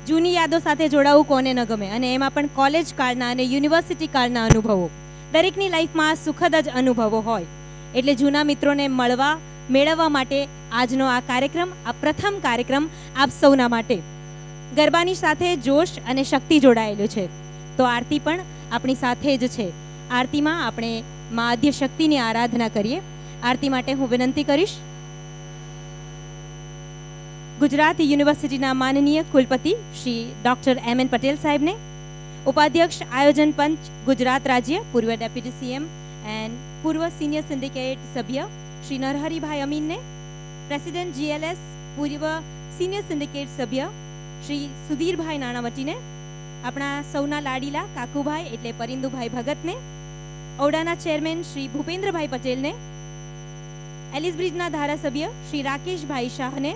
જૂની યાદો સાથે જોડાવું કોને ન ગમે, અને એમાં પણ કોલેજ કાળના અને યુનિવર્સિટી કાળના અનુભવો. દરેકની લાઈફમાં સુખદ જ અનુભવો હોય, એટલે જૂના મિત્રોને મેળવવા માટે આજનો આ કાર્યક્રમ, આ પ્રથમ કાર્યક્રમ આપ સૌના માટે. ગરબાની સાથે જોશ અને શક્તિ જોડાયેલું છે, તો આરતી પણ આપણી સાથે જ છે. આરતીમાં આપણે મા આદ્ય શક્તિની આરાધના કરીએ. આરતી માટે હું વિનંતી કરીશ ગુજરાત યુનિવર્સિટીના માનનીય કુલપતિ શ્રી ડોક્ટર એમ.એન. પટેલ સાહેબને, ઉપાધ્યક્ષ આયોજન પંચ ગુજરાત રાજ્ય, પૂર્વ ડેપ્યુટી સીએમ એન્ડ પૂર્વ સિનિયર સિન્ડિકેટ સભ્ય શ્રી નરહરિભાઈ અમીનને, પ્રેસિડેન્ટ GLS પૂર્વ સિનિયર સિન્ડિકેટ સભ્ય શ્રી સુધીરભાઈ નાણાવટીને, આપણા સૌના લાડીલા કાકુભાઈ એટલે પરિંદુભાઈ ભગતને, ઔડાના ચેરમેન શ્રી ભૂપેન્દ્રભાઈ પટેલને, એલિસ બ્રિજના ધારાસભ્ય શ્રી રાકેશભાઈ શાહને,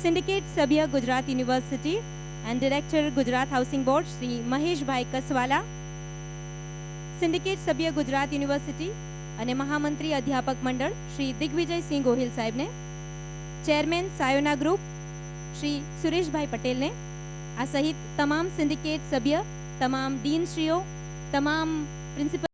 સિન્ડિકેટ સભ્ય Gujarat University and director Gujarat Housing Board Shri Maheshbhai Kaswala, syndicate સભ્ય ગુજરાત યુનિવર્સિટી અને મહામંત્રી અધ્યાપક મંડળ શ્રી દિગ્વિજયસિંહ ગોહિલ સાહેબને, ચેરમેન સાયોના ગ્રુપ શ્રી સુરેશભાઈ પટેલને, આ સહિત તમામ સિન્ડિકેટ સભ્ય, તમામ ડીનશ્રીઓ, તમામ પ્રિન્સિપલ